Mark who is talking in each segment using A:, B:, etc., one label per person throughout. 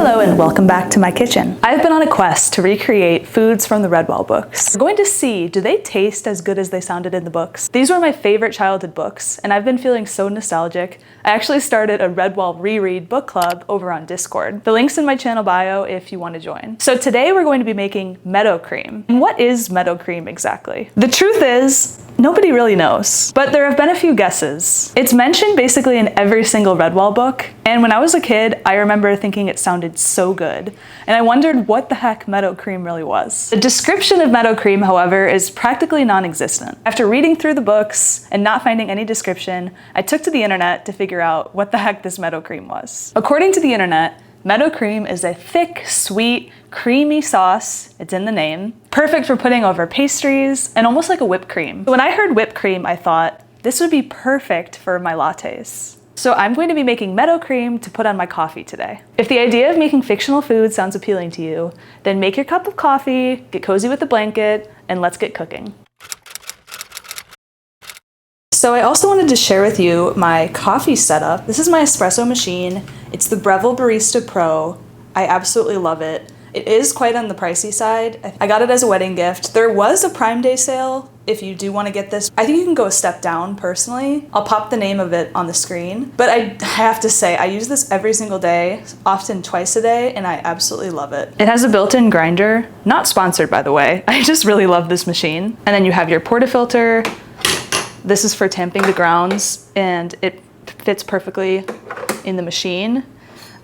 A: Hello and welcome back to my kitchen. I've been on a quest to recreate foods from the Redwall books. We're going to see, do they taste as good as they sounded in the books? These were my favorite childhood books, and I've been feeling so nostalgic. I actually started a Redwall reread book club over on Discord. The link's in my channel bio if you want to join. So today we're going to be making Meadowcream. And what is Meadowcream exactly? The truth is, nobody really knows, but there have been a few guesses. It's mentioned basically in every single Redwall book, and when I was a kid, I remember thinking it sounded so good, and I wondered what the heck Meadowcream really was. The description of Meadowcream, however, is practically non-existent. After reading through the books and not finding any description, I took to the internet to figure out what the heck this Meadowcream was. According to the internet, Meadowcream is a thick, sweet, creamy sauce, it's in the name, perfect for putting over pastries and almost like a whipped cream. When I heard whipped cream, I thought this would be perfect for my lattes. So I'm going to be making Meadowcream to put on my coffee today. If the idea of making fictional food sounds appealing to you, then make your cup of coffee, get cozy with a blanket, and let's get cooking. So I also wanted to share with you my coffee setup. This is my espresso machine. It's the Redwall Barista Pro. I absolutely love it. It is quite on the pricey side. I got it as a wedding gift. There was a Prime Day sale if you do want to get this. I think you can go a step down personally. I'll pop the name of it on the screen. But I have to say, I use this every single day, often twice a day, and I absolutely love it. It has a built-in grinder. Not sponsored, by the way. I just really love this machine. And then you have your portafilter. This is for tamping the grounds, and it fits perfectly in the machine.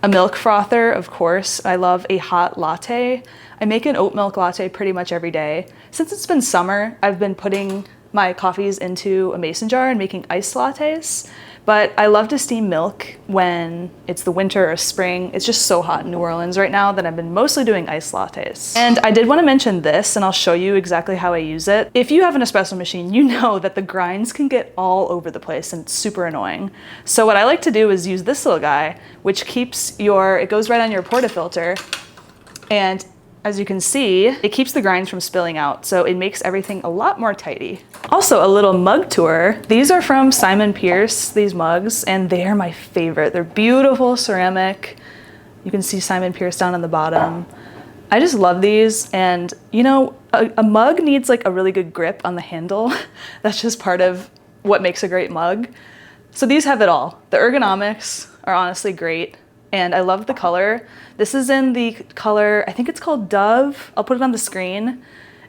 A: A milk frother, of course. I love a hot latte. I make an oat milk latte pretty much every day. Since it's been summer, I've been putting my coffees into a mason jar and making iced lattes. But I love to steam milk when it's the winter or spring. It's just so hot in New Orleans right now that I've been mostly doing iced lattes. And I did want to mention this, and I'll show you exactly how I use it. If you have an espresso machine, you know that the grinds can get all over the place and it's super annoying. So what I like to do is use this little guy, which keeps it goes right on your portafilter, and as you can see, it keeps the grinds from spilling out, so it makes everything a lot more tidy. Also, a little mug tour. These are from Simon Pierce, these mugs, and they are my favorite. They're beautiful ceramic. You can see Simon Pierce down on the bottom. I just love these, and you know, a mug needs like a really good grip on the handle. That's just part of what makes a great mug. So these have it all. The ergonomics are honestly great. And I love the color. This is in the color, I think it's called Dove. I'll put it on the screen.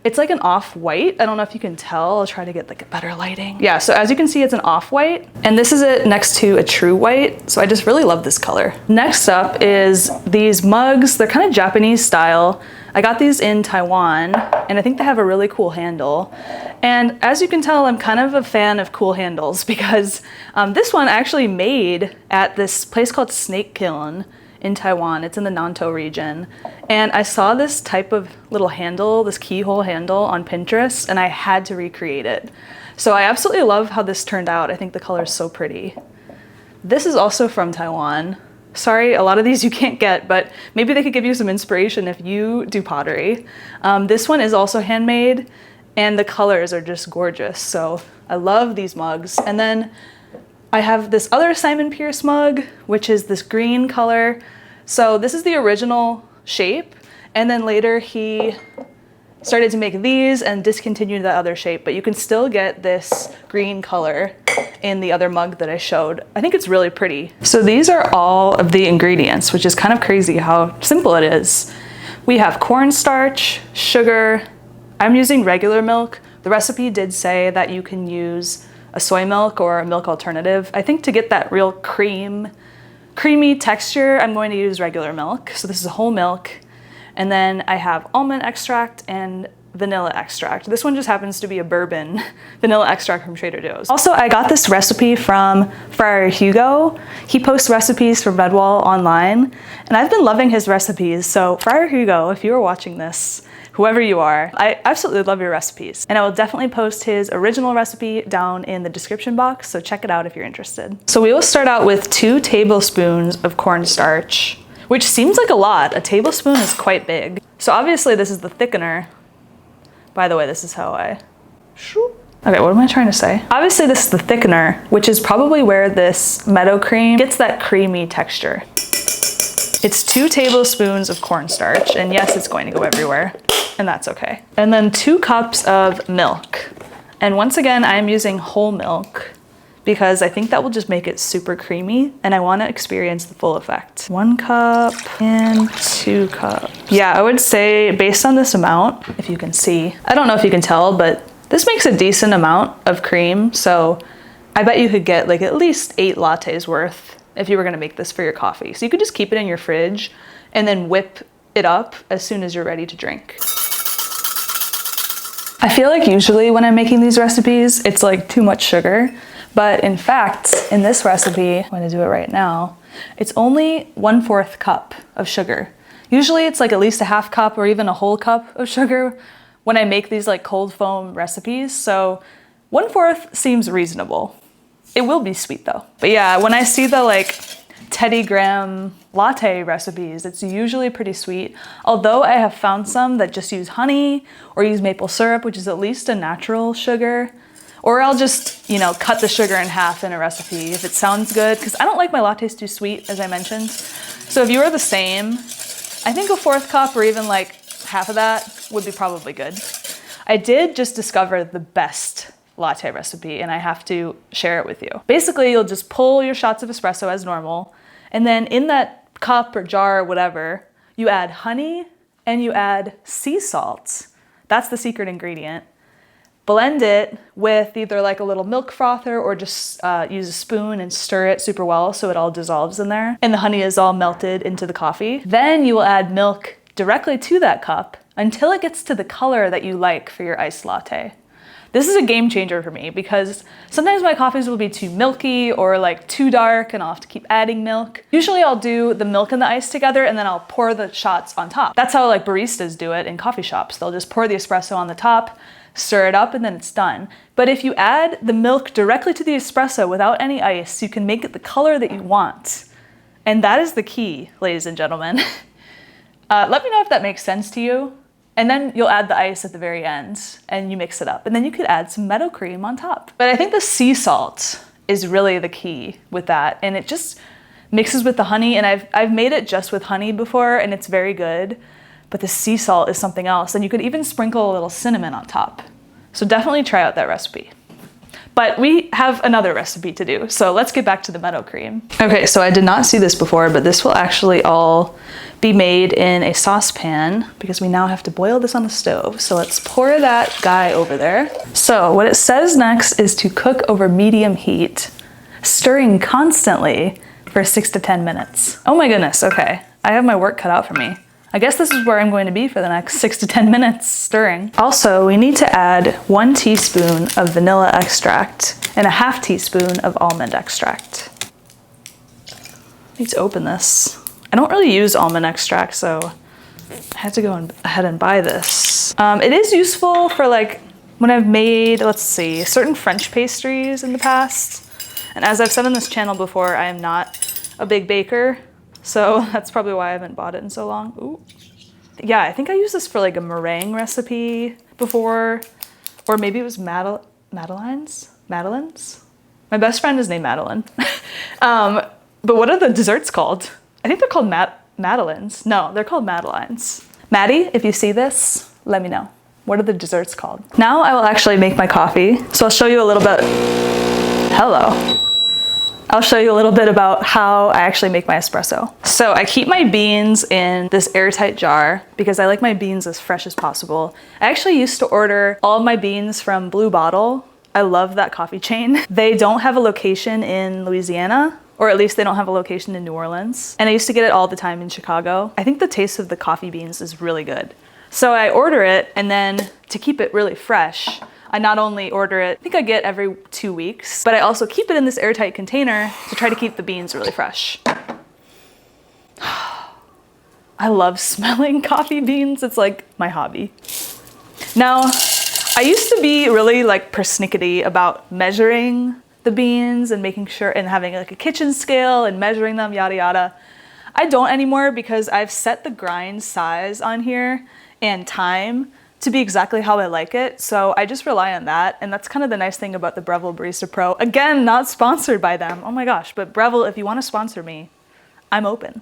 A: It's like an off-white. I don't know if you can tell. I'll try to get like a better lighting. Yeah, so as you can see, it's an off-white. And this is it next to a true white. So I just really love this color. Next up is these mugs. They're kind of Japanese style. I got these in Taiwan, and I think they have a really cool handle. And as you can tell, I'm kind of a fan of cool handles because this one I actually made at this place called Snake Kiln in Taiwan. It's in the Nantou region. And I saw this type of little handle, this keyhole handle on Pinterest, and I had to recreate it. So I absolutely love how this turned out. I think the color is so pretty. This is also from Taiwan. Sorry, a lot of these you can't get, but maybe they could give you some inspiration if you do pottery. This one is also handmade, and the colors are just gorgeous. So I love these mugs. And then I have this other Simon Pierce mug, which is this green color. So this is the original shape, and then later he started to make these and discontinued the other shape, but you can still get this green color in the other mug that I showed. I think it's really pretty. So these are all of the ingredients, which is kind of crazy how simple it is. We have cornstarch, sugar. I'm using regular milk. The recipe did say that you can use a soy milk or a milk alternative. I think to get that real creamy texture, I'm going to use regular milk. So this is whole milk. And then I have almond extract and vanilla extract. This one just happens to be a bourbon vanilla extract from Trader Joe's. Also, I got this recipe from Friar Hugo. He posts recipes from Redwall online, and I've been loving his recipes. So Friar Hugo, if you are watching this, whoever you are, I absolutely love your recipes. And I will definitely post his original recipe down in the description box, so check it out if you're interested. So we will start out with 2 tablespoons of cornstarch, which seems like a lot. A tablespoon is quite big. So obviously this is the thickener. By the way, this is how I... Okay, what am I trying to say? Obviously this is the thickener, which is probably where this Meadowcream gets that creamy texture. It's 2 tablespoons of cornstarch, and yes, it's going to go everywhere, and that's okay. And then 2 cups of milk. And once again, I'm using whole milk because I think that will just make it super creamy, and I want to experience the full effect. 1 cup and 2 cups. Yeah, I would say based on this amount, if you can see, I don't know if you can tell, but this makes a decent amount of cream, so I bet you could get like at least 8 lattes worth if you were gonna make this for your coffee. So you could just keep it in your fridge and then whip it up as soon as you're ready to drink. I feel like usually when I'm making these recipes, it's like too much sugar. But in fact, in this recipe, I'm gonna do it right now, it's only 1/4 cup of sugar. Usually it's like at least a half cup or even a whole cup of sugar when I make these like cold foam recipes. So 1/4 seems reasonable. It will be sweet though. But yeah, when I see the like Teddy Graham latte recipes, it's usually pretty sweet. Although I have found some that just use honey or use maple syrup, which is at least a natural sugar. Or I'll just, you know, cut the sugar in half in a recipe if it sounds good, because I don't like my lattes too sweet, as I mentioned. So if you are the same, I think a 1/4 cup or even like half of that would be probably good. I did just discover the best latte recipe, and I have to share it with you. Basically, you'll just pull your shots of espresso as normal, and then in that cup or jar or whatever, you add honey and you add sea salt. That's the secret ingredient. Blend it with either like a little milk frother or just use a spoon and stir it super well so it all dissolves in there and the honey is all melted into the coffee. Then you will add milk directly to that cup until it gets to the color that you like for your iced latte. This is a game changer for me because sometimes my coffees will be too milky or like too dark and I'll have to keep adding milk. Usually I'll do the milk and the ice together and then I'll pour the shots on top. That's how like baristas do it in coffee shops. They'll just pour the espresso on the top, stir it up, and then it's done. But if you add the milk directly to the espresso without any ice, you can make it the color that you want. And that is the key, ladies and gentlemen. Let me know if that makes sense to you. And then you'll add the ice at the very end and you mix it up. And then you could add some Meadowcream on top. But I think the sea salt is really the key with that. And it just mixes with the honey. And I've made it just with honey before and it's very good. But the sea salt is something else. And you could even sprinkle a little cinnamon on top. So definitely try out that recipe. But we have another recipe to do. So let's get back to the Meadowcream. Okay, so I did not see this before, but this will actually all be made in a saucepan because we now have to boil this on the stove. So let's pour that guy over there. So what it says next is to cook over medium heat, stirring constantly for 6 to 10 minutes. Oh my goodness, okay. I have my work cut out for me. I guess this is where I'm going to be for the next 6 to 10 minutes stirring. Also, we need to add 1 teaspoon of vanilla extract and a ½ teaspoon of almond extract. I need to open this. I don't really use almond extract, so I had to go ahead and buy this. It is useful for like when I've made, let's see, certain French pastries in the past. And as I've said on this channel before, I am not a big baker. So that's probably why I haven't bought it in so long. Ooh. Yeah, I think I used this for like a meringue recipe before, or maybe it was Madeline's? My best friend is named Madeline. But what are the desserts called? I think they're called Madeleines. No, they're called Madelines. Maddie, if you see this, let me know. What are the desserts called? Now I will actually make my coffee. So I'll show you a little bit. Hello. I'll show you a little bit about how I actually make my espresso. So I keep my beans in this airtight jar because I like my beans as fresh as possible. I actually used to order all of my beans from Blue Bottle. I love that coffee chain. They don't have a location in Louisiana, or at least they don't have a location in New Orleans. And I used to get it all the time in Chicago. I think the taste of the coffee beans is really good. So I order it, and then to keep it really fresh, I not only order it, I think I get every 2 weeks, but I also keep it in this airtight container to try to keep the beans really fresh. I love smelling coffee beans. It's like my hobby. Now, I used to be really like persnickety about measuring the beans and making sure and having like a kitchen scale and measuring them, yada yada. I don't anymore because I've set the grind size on here and time to be exactly how I like it. So I just rely on that. And that's kind of the nice thing about the Redwall Barista Pro. Again, not sponsored by them. Oh my gosh, but Redwall, if you want to sponsor me, I'm open.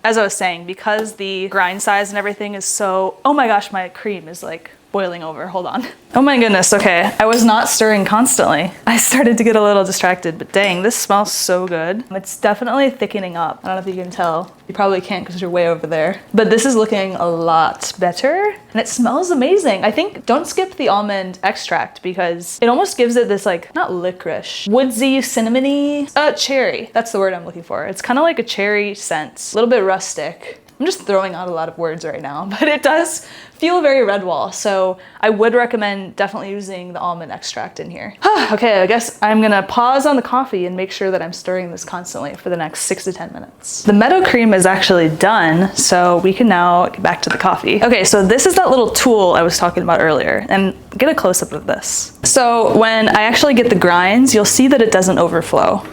A: as I was saying, because the grind size and everything is so, oh my gosh, my cream is like boiling over. Hold on. Oh my goodness. Okay. I was not stirring constantly. I started to get a little distracted, but dang, this smells so good. It's definitely thickening up. I don't know if you can tell. You probably can't because you're way over there, but this is looking a lot better and it smells amazing. I think don't skip the almond extract because it almost gives it this like, not licorice, woodsy, cinnamony, cherry. That's the word I'm looking for. It's kind of like a cherry scent, a little bit rustic. I'm just throwing out a lot of words right now, but it does feel very Redwall. So I would recommend definitely using the almond extract in here. Okay, I guess I'm gonna pause on the coffee and make sure that I'm stirring this constantly for the next 6 to 10 minutes. The Meadowcream is actually done, so we can now get back to the coffee. Okay, so this is that little tool I was talking about earlier, and get a close-up of this. So when I actually get the grinds, you'll see that it doesn't overflow.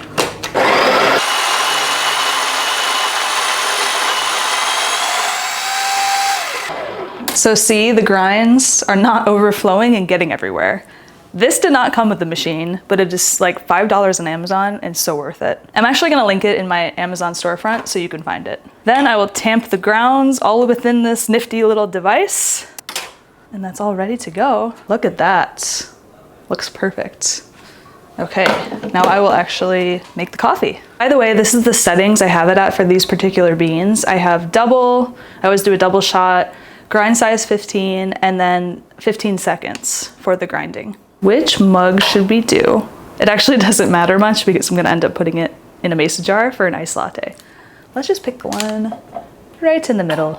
A: So see, the grinds are not overflowing and getting everywhere. This did not come with the machine, but it is like $5 on Amazon and so worth it. I'm actually gonna link it in my Amazon storefront so you can find it. Then I will tamp the grounds all within this nifty little device. And that's all ready to go. Look at that. Looks perfect. Okay, now I will actually make the coffee. By the way, this is the settings I have it at for these particular beans. I have double, I always do a double shot, grind size 15, and then 15 seconds for the grinding. Which mug should we do? It actually doesn't matter much because I'm gonna end up putting it in a mason jar for an iced latte. Let's just pick the one right in the middle.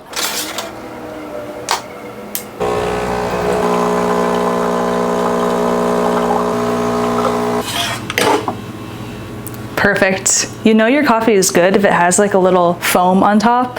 A: Perfect. You know your coffee is good if it has like a little foam on top.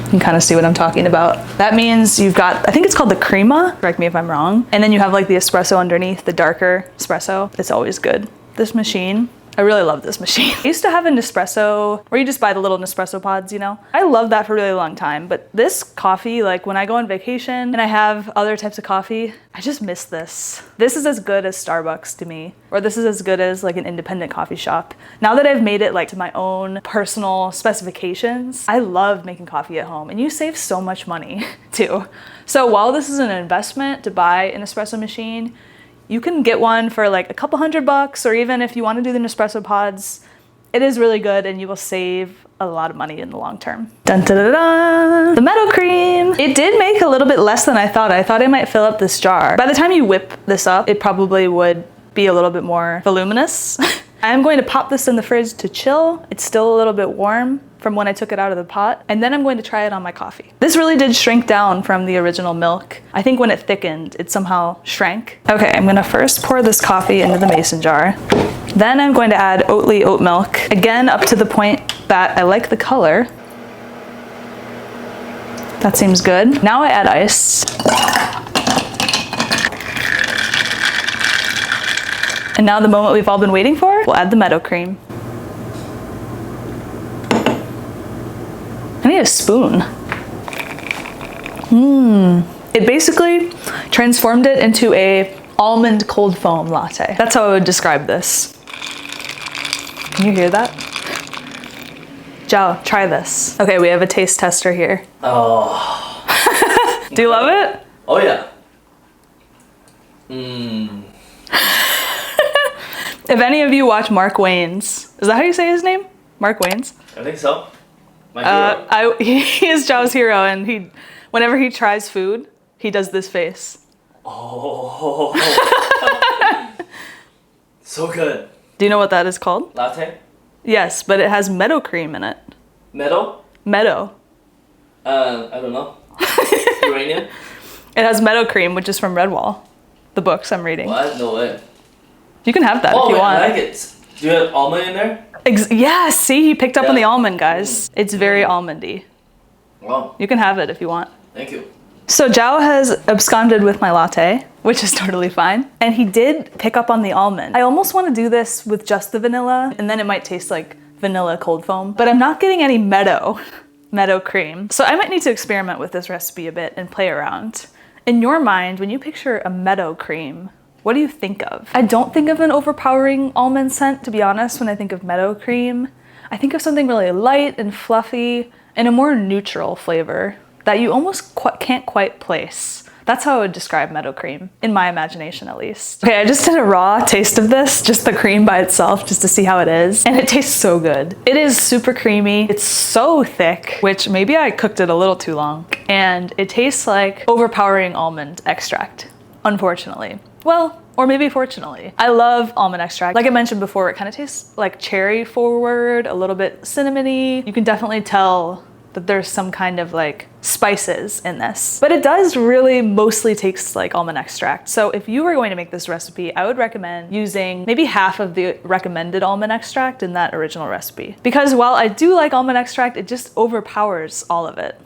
A: You can kind of see what I'm talking about. That means you've got, I think it's called the crema, correct me if I'm wrong. And then you have like the espresso underneath, the darker espresso. It's always good. This machine, I really love this machine. I used to have a Nespresso where you just buy the little Nespresso pods, you know? I love that for a really long time, but this coffee, like when I go on vacation and I have other types of coffee, I just miss this. This is as good as Starbucks to me, or this is as good as like an independent coffee shop. Now that I've made it like to my own personal specifications, I love making coffee at home and you save so much money too. So while this is an investment to buy an espresso machine, you can get one for like a couple $100, or even if you want to do the Nespresso pods, it is really good and you will save a lot of money in the long term. Dun, da, da, da. The Meadowcream. It did make a little bit less than I thought. I thought I might fill up this jar. By the time you whip this up, it probably would be a little bit more voluminous. I'm going to pop this in the fridge to chill. It's still a little bit warm from when I took it out of the pot, and then I'm going to try it on my coffee. This really did shrink down from the original milk. I think when it thickened, it somehow shrank. Okay, I'm gonna first pour this coffee into the mason jar. Then I'm going to add Oatly oat milk, again up to the point that I like the color. That seems good. Now I add ice. And now the moment we've all been waiting for, we'll add the Meadowcream. I need a spoon. It basically transformed it into a almond cold foam latte. That's how I would describe this. Can you hear that? Zhao, try this. Okay, we have a taste tester here.
B: Oh.
A: Do you love it?
B: Oh yeah.
A: If any of you watch Mark Wayne's, is that how you say his name? Mark Wayne's?
B: I think so. My hero.
A: He is Zhao's hero, and whenever he tries food, he does this face.
B: Oh. So good.
A: Do you know what that is called?
B: Latte?
A: Yes, but it has Meadowcream in it.
B: Meadow?
A: Meadow.
B: I don't know. Uranium?
A: It has Meadowcream, which is from Redwall, the books I'm reading.
B: What? No way.
A: You can have that if you
B: wait,
A: want.
B: I like it. Do you have almond in there?
A: Yeah, see, he picked up on the almond, guys. It's very almondy.
B: Wow.
A: You can have it if you want.
B: Thank you.
A: So Zhao has absconded with my latte, which is totally fine. And he did pick up on the almond. I almost want to do this with just the vanilla, and then it might taste like vanilla cold foam, but I'm not getting any Meadowcream. So I might need to experiment with this recipe a bit and play around. In your mind, when you picture a Meadowcream, what do you think of? I don't think of an overpowering almond scent, to be honest, when I think of Meadowcream. I think of something really light and fluffy and a more neutral flavor that you almost can't quite place. That's how I would describe Meadowcream, in my imagination at least. Okay, I just did a raw taste of this, just the cream by itself, just to see how it is. And it tastes so good. It is super creamy. It's so thick, which maybe I cooked it a little too long. And it tastes like overpowering almond extract, unfortunately. Well, or maybe fortunately. I love almond extract. Like I mentioned before, it kind of tastes like cherry forward, a little bit cinnamony. You can definitely tell that there's some kind of like spices in this. But it does really mostly taste like almond extract. So if you were going to make this recipe, I would recommend using maybe half of the recommended almond extract in that original recipe. Because while I do like almond extract, it just overpowers all of it.